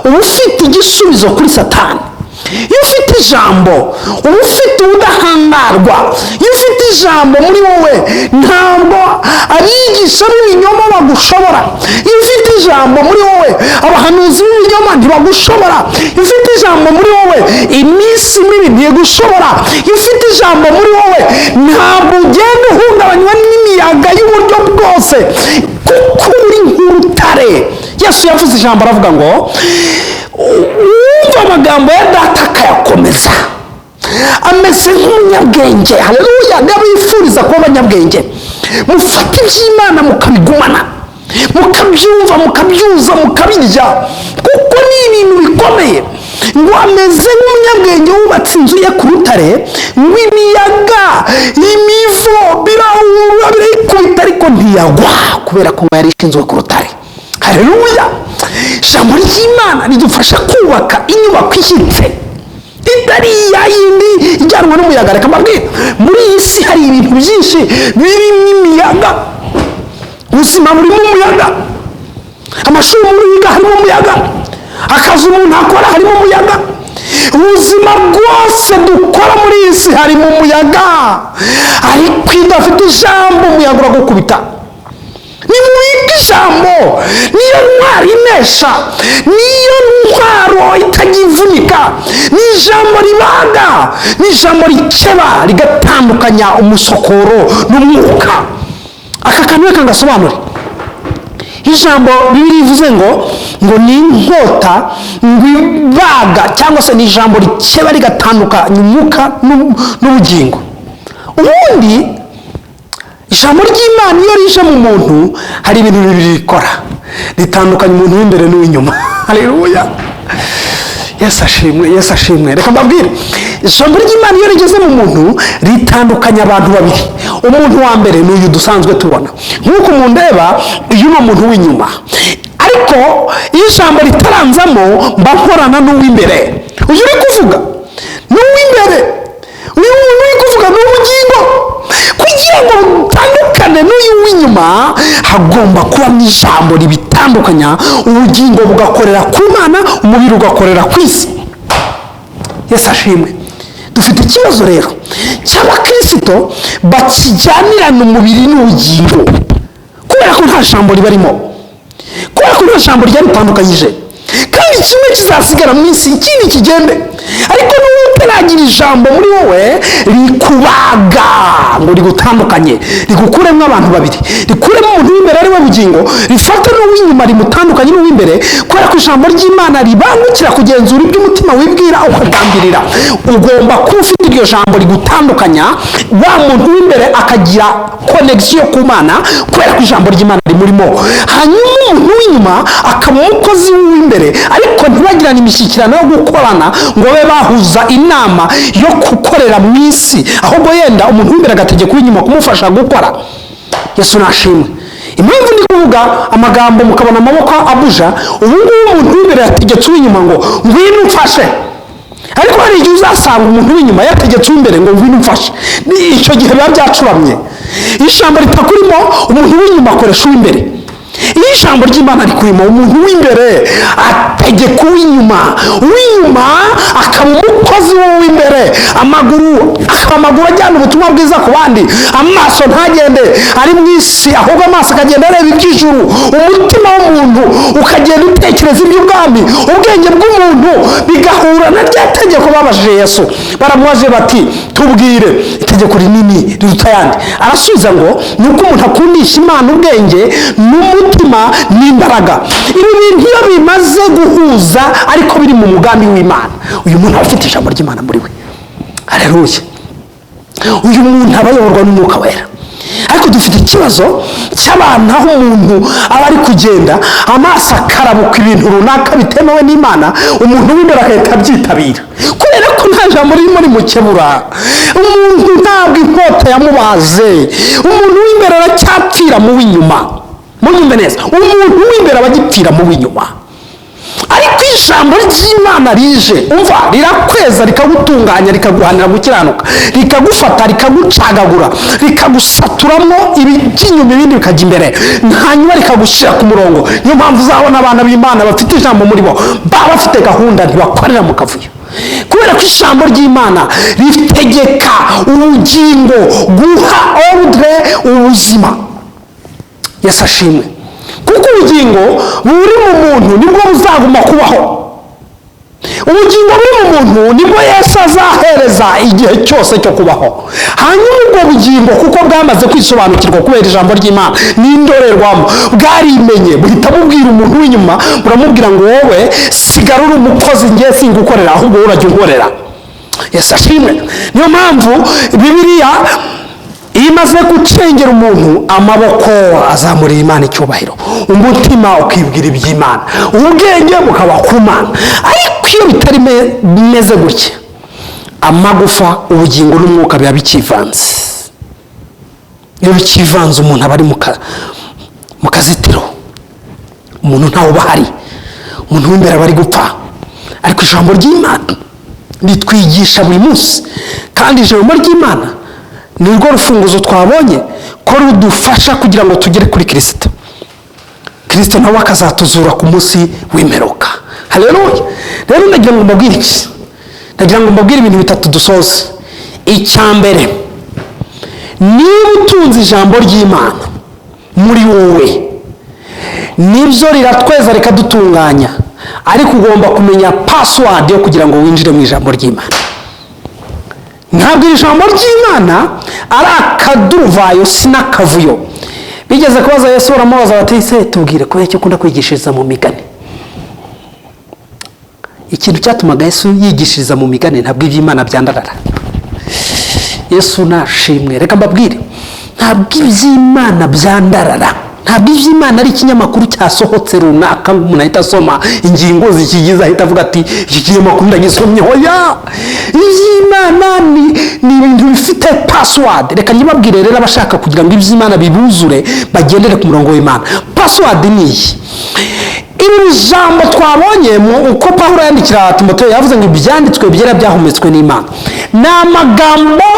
uba ufite igisubizo kuri Satani. Iyo ufite ijambo uba ufite ubudahangarwa. Iyo ufite ijambo muri wowe ntabwo abigisha b'ibinyoma bagushobora. Iyo ufite ijambo muri wowe abahanuzi b'ibinyoma ntibagushobora. Iyo ufite ijambo muri wowe iminsi mibi ntigushobora. Iyo ufite ijambo muri wowe ntabwo ugenda uhungabanywa n'imiyaga y'uburyo bwose kuko uri nk'urutare. Yesu yavuze ijambo aravuga ngo umva amagambo ya data akayakomeza ameze nk'umunyabwenge. Haleluya. Ndabifuriza kuba abanyabwenge. Mufate iby'Imana mukabigumana, mukabyumva, mukabyuza, mukabirya kuko ni ibintu bikomeye. Ngo ameze nk'umunyabwenge wubatse inzu ye ku rutare, ngo imiyaga imivo birahura birayikubita ariko ntiyagwa kubera ko yari ishinzwe ku rutare. Haleluya. Ijambo ry'Imana ridufasha kubaka inyubako ishyitse itari ya yindi ijyanwa n'umuyaga. Reka mbabwire, muri iyi si hari ibintu byinshi birimo imiyaga. Ubuzima burimo umuyaga, amashuri umuntu yiga harimo umuyaga, akazi umuntu akora harimo umuyaga, ubuzima bwose dukora muri iyi si harimo umuyaga. Ariko iyo udafite ijambo umuyaga uragukubita. Nimubike ijambo, niyo ntwari inesha, niyo ntwaro itagivunika, ni ijambo ribaga, ni ijambo rikeba rigatandukanya umusokoro n'umwuka. Aka kantu reka ngasobanure. Ijambo Bibiliya ivuze ngo ni inkota ibaga, cyangwa se ni ijambo rikeba rigatandukanya umwuka n'ubugingo. Ubundi ijambo ry'Imana iyo rije mu muntu hari ibintu bibiri rikora, ritandukanya umuntu w'imbere n'uw'inyuma. Haleluya. Yesu ashimwe, Yesu ashimwe. Reka mbabwire, ijambo ry'Imana iyo rigeze mu muntu ritandukanya abantu babiri. Umuntu wa mbere ni uyu dusanzwe tubona, nk'uko mundeba uyu ni umuntu w'inyuma. Ariko iyo ijambo ritaranzamo mba nkorana n'uw'imbere. Uyu uri kuvuga ni uw'imbere, uyu muntu uri kuvuga ni ubugingo. Kugira ngo butandukane n'uyu w'inyuma hagomba kuba mu ijambo ribitandukanya. Ubugingo bugakorera ku Mana, umubiri ugakorera ku isi. Yesu ashimwe. Dufite ikibazo rero cy'abakristo bakijyanirana umubiri n'ubugingo kubera ko nta jambo ribarimo, kubera ko nta jambo ryarutandukanyije. Kandi kimwe kizasigara mu isi, ikindi kigende. Ariko n'ubu utaragira ijambo muri wowe rikubaga ngo rigutandukanye, rigukuremo abantu babiri, rikuremo umuntu w'imbere ari we bugingo, rifata n'uw'inyuma rimutandukanye n'uw'imbere, kubera ko ijambo ry'Imana ribangukira kugenzura ibyo umutima wibwira ukagambirira. Ugomba kuba ufite iryo jambo rigutandukanya, wa muntu w'imbere akagira connection ku Mana kubera ko ijambo ry'Imana rimurimo. Hanyuma umuntu w'inyuma akaba umukozi w'imbere, ariko ntibagirane imishyikirano yo gukorana ngo babe bahuza inama yo gukorera mu isi, ahubwo yenda umuntu w'imbere agategeka uw'inyuma kumufasha gukora. Yesu nashimwe. Impamvu ndi kuvuga amagambo mukabona amaboko abuja, ubu ngubu umuntu w'imbere yategetse uw'inyuma ngo ngwino umfashe. Ariko hari igihe uzasanga umuntu w'inyuma yategetse uw'imbere ngo ngwino umfashe. Icyo gihe biba byacuramye. Ijambo ritakurimo, umuntu w'inyuma akoresha uw'imbere. iyo ijambo ry'Imana rikurimo, umuntu w'imbere ategeka uw'inyuma, uw'inyuma akaba umukozi w'imbere, amaguru ajyana ubutumwa bwiza ku bandi, amaso ntagende ari mu isi, ahubwo amaso akagenda areba iby'ijuru, umutima w'umuntu ukagenda utekereza iby'ubwami, ubwenge bw'umuntu bigahura na rya tegeko babajije Yesu. Baramubaje bati tubwire itegeko rinini riruta ayandi. Arasubiza ngo ni uko umuntu akundisha Imana ubwenge n'umutima n'imbaraga. Ibi bintu iyo bimaze guhuza ariko biri mu mugambi w'Imana, uyu muntu aba afite ijambo ry'Imana muri we. Haleluya. Uyu muntu aba ayoborwa n'Umwuka Wera. Ariko dufite ikibazo cy'abantu aho umuntu aba ari kugenda amaso akarabuka ibintu runaka bitemewe n'Imana, umuntu w'imbere agahita abyitabira kubera ko nta jambo ririmo rimukebura. Umuntu ntabwo inkota yamubaze, umuntu w'imbere aracyapfira mu w'inyuma. Munyumve neza, umuntu w'imbere aba agipfira mu w'inyuma. Ariko ijambo ry'Imana rije, umva, rirakweza rikagutunganya, rikaguhanira gukiranuka, rikagufata rikagucagagura, rikagusaturamo iby'inyuma, ibindi bikajya imbere, hanyuma rikagushyira ku murongo. Niyo mpamvu uzabona abana b'Imana bafite ijambo muri bo baba bafite gahunda, ntibakorera mu kavuyo, kubera ko ijambo ry'Imana ritegeka ubugingo, guha ordre ubuzima. Yesu ashimwe. Kuko ubugingo buri mu muntu nibwo buzaguma kubaho. Ubugingo buri mu muntu nibwo Yesu azahereza igihe cyose cyo kubaho. Hanyuma ubwo bugingo kuko bwamaze kwisobanukirwa kubera ijambo ry'Imana n'indorerwamo, bwarimenye, buhita bubwira umuntu w'inyuma, buramubwira ngo wowe sigara uri umukozi, ngiye singukorera, ahubwo urajya unkorera. Yesu ashimwe. Niyo mpamvu Bibiliya iyo imaze gucengera umuntu, amaboko azamurira Imana icyubahiro, umutima ukibwira iby'Imana, ubwenge bukaba ku Mana. Ariko iyo bitari bimeze gutya, amagufa, ubugingo n'umwuka biba bikivanze. Iyo bikivanze umuntu aba ari mu kazitiro, umuntu ntawe uba ahari, umuntu w'imbere aba ari gupfa. Ariko ijambo ry'Imana ritwigisha buri munsi, kandi ijambo ry'Imana ni rwo rufunguzo twabonye ko rudufasha kugira ngo tugere kuri Kristo. Kristo nawe akazatuzura ku munsi w'imperuka. Haleluya. Rero ndagira ngo mbabwire iki, ndagira ngo mbabwire ibintu bitatu dusoze. Icya mbere, niba utunze ijambo ry'Imana muri wowe, nibyo riratweza rikadutunganya, ariko ugomba kumenya password yo kugira ngo winjire mu ijambo ry'Imana. Ntabwo iri jambo ry'Imana ari akaduruvayo, sinakavuyo. Bigeze kubaza Yesu, baramubaza bati se tubwire kubera icyo ukunda kwigishiriza mu migani. Ikintu cyatumaga Yesu yigishiriza mu migani ntabwo iby'Imana byandarara. Yesu nashimwe. Reka mbabwire, ntabwo iby'Imana byandarara, ntabwo iby'Imana ari ikinyamakuru cyasohotse runaka umuntu ahita asoma ingingo zikigize ahita avuga ati iki kinyamakuru ndagisomye. Hoya, iby'Imana ni ibintu bifite password. Reka nyibabwire rero abashaka kugira ngo iby'Imana bibuzure bagendere ku murongo w'Imana. Password ni iyi. Iri jambo twabonye uko Pawulo yandikira Timoteyo, yavuze ngo ibyanditswe byera byahumetswe n'Imana. Ni amagambo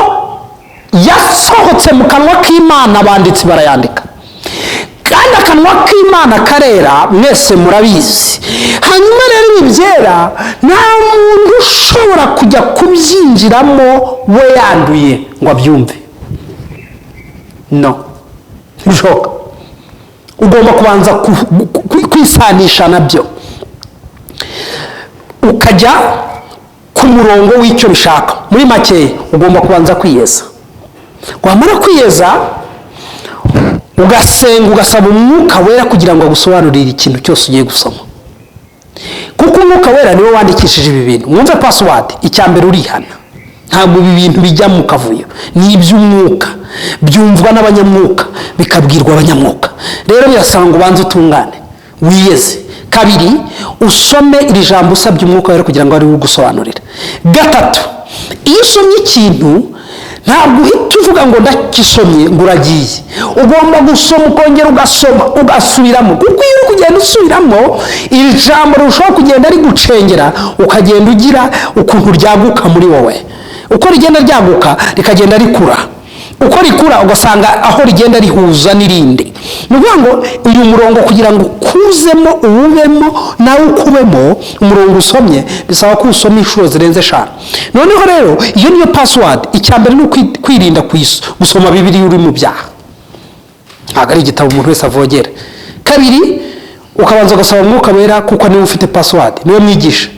yasohotse mu kanwa k'Imana, abanditsi barayandika, kandi akanwa k'Imana karera, mwese murabizi. Hanyuma rero ibi byera nta muntu ushobora kujya kubyinjiramo we yanduye ngo abyumve. No, ntibishoboka. Ugomba kubanza kwisanisha nabyo, ukajya ku murongo w'icyo bishaka. Muri make ugomba kubanza kwiyeza. Wamara kwiyeza ugasenga, ugasaba Umwuka Wera kugira ngo agusobanurire ikintu cyose ugiye gusoma, kuko Umwuka Wera niwe wandikishije ibi bintu. Mwumve password. Icya mbere, urihana. Ntabwo ibi bintu bijya mu kavuyo, ni iby'Umwuka, byumvwa n'abanyamwuka, bikabwirwa abanyamwuka. Rero birasanga ubanze utungane, wiyeze. Kabiri, usome iri jambo usabye Umwuka Wera kugira ngo ari we ugusobanurire. Gatatu, iyo usomye ikintu ntabwo uhita uvuga ngo ndakisomye ngo uragiye. Ugomba gusoma, ukongera ugasoma, ugasubiramo, kuko iyo uri kugenda usubiramo iri jambo rirushaho kugenda rigucengera, ukagenda ugira ukuntu ryaguka muri wowe. Uko rigenda ryaguka rikagenda rikura, uko rikura ugasanga aho rigenda rihuza n'irindi. ni ukuvuga ngo uyu murongo kugira ngo ukuzemo uwubemo nawe ukubemo, umurongo usomye bisaba ko usoma inshuro zirenze 5. noneho rero iyo niyo password. icya mbere ni kwirinda gusoma Bibiliya uri mu byaha, ntabwo ari igitabo umuntu wese avogera. kabiri, ukabanza ugasaba Umwuka Wera kuko niwe ufite password, niwe mwigisha.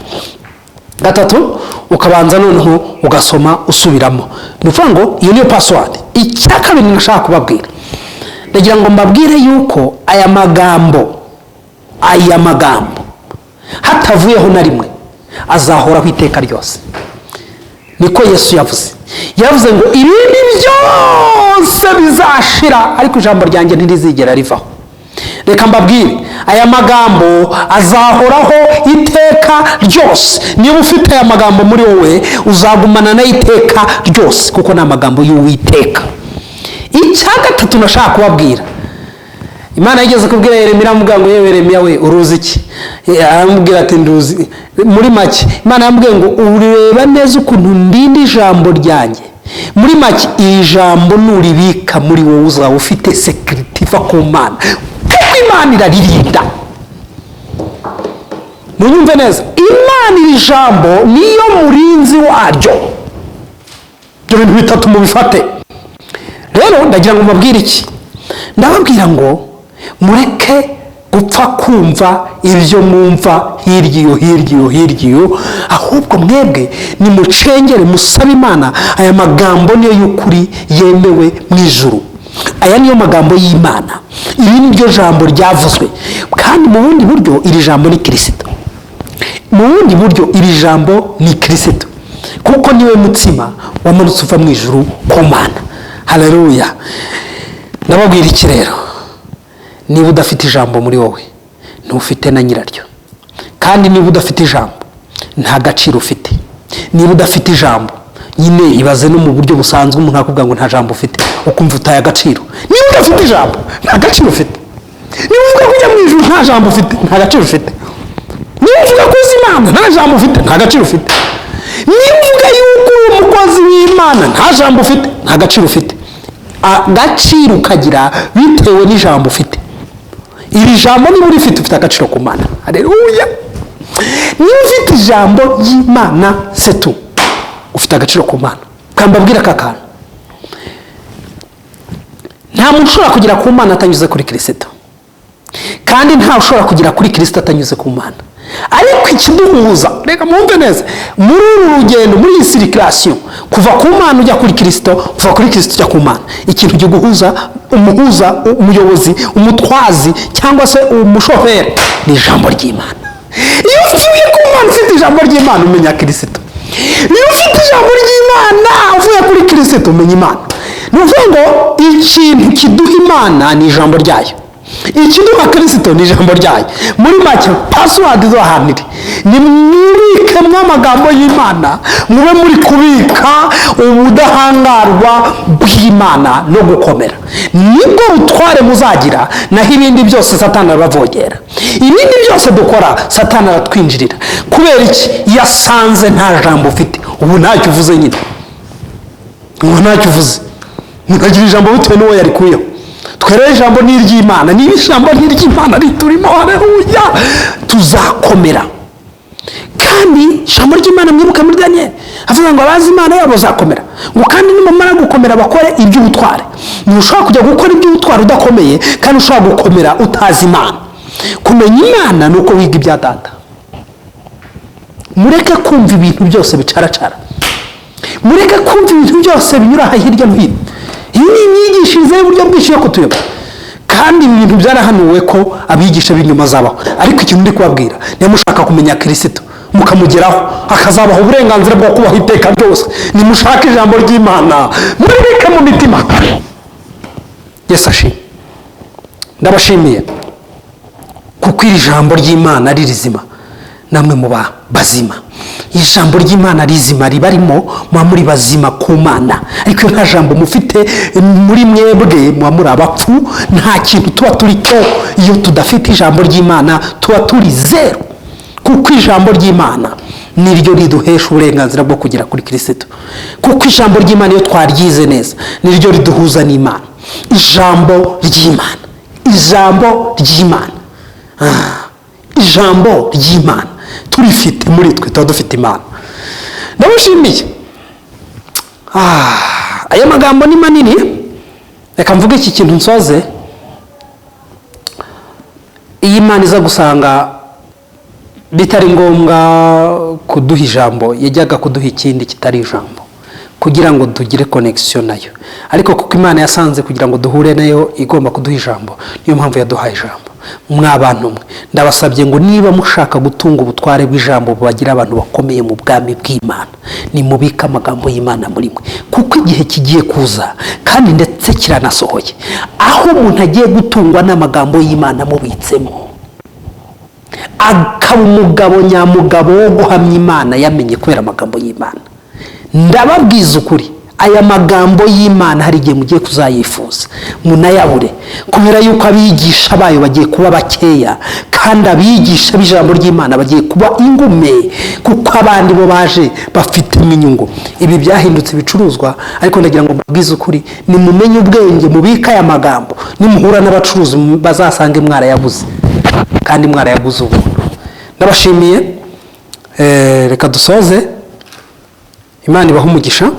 gatatu, ukabanza noneho ugasoma usubiramo. ni ukuvuga ngo iyo niyo password. icya kabiri nashaka kubabwira, ndagira ngo mbabwire yuko aya magambo hatavuyeho na rimwe azahoraho iteka ryose. niko Yesu yavuze ngo ibindi byose bizashira ariko ijambo ryanjye ntirizigera rivaho. reka mbabwire, aya magambo azahoraho iteka ryose. niba ufite aya magambo muri wowe uzagumana na iteka ryose kuko ni amagambo y'Uwiteka. icya gatatu nashaka kubabwira, Imana yigeze kubwira Yeremiya, aramubwira ngo yewe Yeremiya we uruzi iki? aramubwira ati nduzi. muri make Imana yamubwiye ngo ureba neza ukuntu ndinda ijambo ryanjye. muri make iri jambo nuribika muri wowe uzaba ufite security iva ku Mana, kuko Imana iraririnda. munyumve neza, Imana iri jambo niyo murinzi waryo. ibyo bintu bitatu mubifate. rero ndagira ngo mbabwire iki, ndababwira ngo mureke gupfa kumva ibyo mwumva hirya iyo, ahubwo mwebwe nimucengere musabe Imana. aya magambo niyo y'ukuri yemewe mu ijuru. aya niyo magambo y'Imana. iri ni ryo jambo ryavuzwe, kandi mu bundi buryo iri jambo ni Kristo. mu bundi buryo iri jambo ni Kristo, kuko niwe mutsima wamanutse uva mu ijuru ku Mana. haleluya. ndababwira iki rero, niba udafite ijambo muri wowe ntufite na nyiraryo, kandi niba udafite ijambo nta gaciro ufite. niba udafite ijambo nyine ibaze no mu buryo busanzwe umuntu akubwira ngo nta jambo ufite, ukumva utaye agaciro. niba udafite ijambo nta gaciro ufite. niba uvuga ko ujya mu ijuru nta jambo ufite, nta gaciro ufite. niba uvuga ko uzi Imana nta jambo ufite, nta gaciro ufite. niba uvuga yuko uri umukozi w'Imana nta jambo ufite, nta gaciro ufite. agaciro ukagira bitewe n'ijambo ufite. iri jambo niba urifite ufite agaciro ku Mana. haleluya. niba ufite ijambo ry'Imana setu ufite agaciro ku Mana. kambabwira aka kantu, nta muntu ushobora kugera ku Mana atanyuze kuri Kristo, kandi nta ushobora kugera kuri Kristo atanyuze ku Mana. ariko ikiduhuza, reka mwumve neza, muri uru rugendo, muri iyi circulation kuva ku Mana ujya kuri Kristo, kuva kuri Kristo ujya ku Mana, ikintu giguhuza, umuhuza, umuyobozi, umutwazi cyangwa se umushoferi ni ijambo ry'Imana. iyo uvuye ku Mana ufite ijambo ry'Imana umenya Kristo. iyo ufite ijambo ry'Imana uvuye kuri Kristo umenya Imana. ni ukuvuga ngo ikintu kiduha Imana ni ijambo ryayo, ikiduha Kristo ni ijambo ryayo. muri make password zo ahantu ni mwibike mw'amagambo y'Imana, mube muri kubika ubudahangarwa bw'Imana no gukomera. nibwo butware muzagira, naho ibindi byose Satani arabavogera. ibindi byose dukora Satani aratwinjirira. kubera iki? yasanze nta jambo ufite. ubu ntacyo uvuze nyine, ubu ntacyo uvuze. mukagira ijambo bitewe n'uwo yarikuyeho. twere ijambo ni iry'Imana. niba ijambo ni iry'Imana riturimo, haleluya, tuzakomera. kandi ijambo ry'Imana mwibuke muri Daniel avuga ngo abazi Imana yabo bazakomera. ngo kandi nimumara gukomera bakore iby'ubutware. ntushobora kujya gukora iby'ubutware udakomeye, kandi ushobora gukomera utazi Imana. kumenya Imana ni uko wiga ibya Data. mureke kumva ibintu byose bicaracara, mureke kumva ibintu byose binyura hirya no hino. iyi ni imyigishirize y'uburyo bwinshi yo kutuyoba, kandi ibi bintu byarahanuwe ko abigisha b'inyuma zabaho. ariko ikintu ndi kubabwira, niba mushaka kumenya Kristo mukamugeraho, akazabaha uburenganzira bwo kubaho iteka ryose, nimushake ijambo ry'Imana muribike mu mitima. Yesu ashimwe. ndabashimiye kuko iri jambo ry'Imana ari rizima, namwe muba bazima. ijambo ry'Imana rizima ribarimo, muba muri bazima ku Mana. ariko nta jambo mufite muri mwebwe, muba muri abapfu. nta kintu tuba turi cyo iyo tudafite ijambo ry'Imana, tuba turi zero. kuko ijambo ry'Imana niryo riduhesha uburenganzira bwo kugera kuri Kristo. kuko ijambo ry'Imana iyo twaryize neza niryo riduhuza n'Imana. ijambo ry'Imana ijambo ry'Imana. Ijambo ry'Imana turifite muri twe, tuba dufite Imana. Ndamushimiye. Aya magambo ni manini, reka mvuge iki kintu nsoze. Iyi Imana iza gusanga bitari ngombwa kuduha ijambo, yajyaga kuduha ikindi kitari ijambo kugira ngo tugire connection nayo. Ariko kuko Imana yasanze kugira ngo duhure nayo igomba kuduha ijambo, niyo mpamvu yaduhaye ijambo. Mwabantu mwe, ndabasabye ngo niba mushaka gutunga ubutware bw'ijambo bubagira abantu bakomeye mu bwami bw'Imana, ni mubika amagambo y'Imana muri mwe, kuko igihe kigiye kuza kandi ndetse kiranasohoye, aho umuntu agiye gutungwa n'amagambo y'Imana mubitsemo, akaba umugabo nyamugabo wo guhamya Imana yamenye kubera amagambo y'Imana. Ndababwiza ukuri, aya magambo y'Imana hari igihe mugiye kuzayifuza munayabure, kubera yuko abigisha bayo bagiye kuba bakeya, kandi abigisha b'ijambo ry'Imana bagiye kuba ingume, kuko abandi bo baje bafite inyungu. Ibi byahindutse ibicuruzwa, ariko ndagira ngo mbabwize ukuri, ni mumenye ubwenge, mubika aya magambo, nimuhura n'abacuruzi bazasange mwarayabuze, kandi mwarayabuze ubuntu. Ndabashimiye. Reka dusoze. Imana ibaha umugisha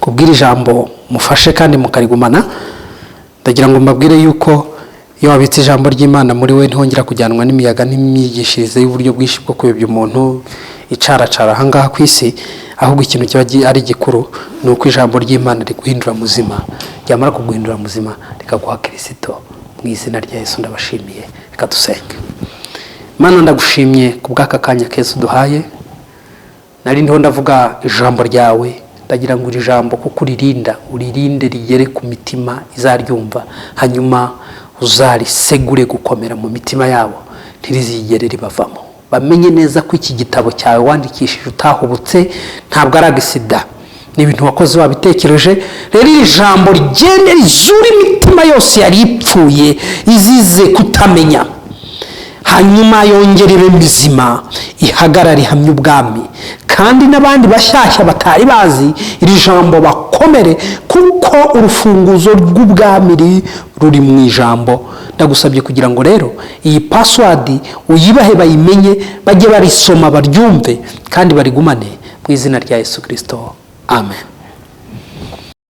kubwira ijambo mufashe kandi mukarigumana. Ndagira ngo mbabwire yuko iyo wabitse ijambo ry'Imana muri we ntihongera kujyanwa n'imiyaga n'imyigishirize y'uburyo bwinshi bwo kuyobya umuntu icaracara ahangaha ku isi, ahubwo ikintu kiba ari gikuru ni uko ijambo ry'Imana riguhindura muzima, ryamara kuguhindura muzima rikaguha Kristo. Mu izina rya Yesu ndabashimiye. Reka dusenge. Mana, ndagushimye kubw'aka kanya keza uduhaye. Nari ndiho ndavuga ijambo ryawe, ndagira ngo iri jambo kuko uririnde rigere ku mitima izaryumva, hanyuma uzarisegure gukomera mu mitima yabo, ntirizigere ribavamo. Bamenye neza ko iki gitabo cyawe wandikishije utahubutse, ntabwo ari agisida, ni ibintu wakoze wabitekereje. Rero iri jambo rigende rizure imitima yose yari ipfuye izize kutamenya, hanyuma yongere ibe mizima, ihagarare ihamye ubwami, kandi n'abandi bashyashya batari bazi iri jambo bakomere, kuko urufunguzo rw'ubwami ruri mu ijambo. Ndagusabye kugira ngo rero iyi password uyibahe, bayimenye, bajye barisoma, baryumve kandi barigumane, mu izina rya Yesu Kristo. Amen.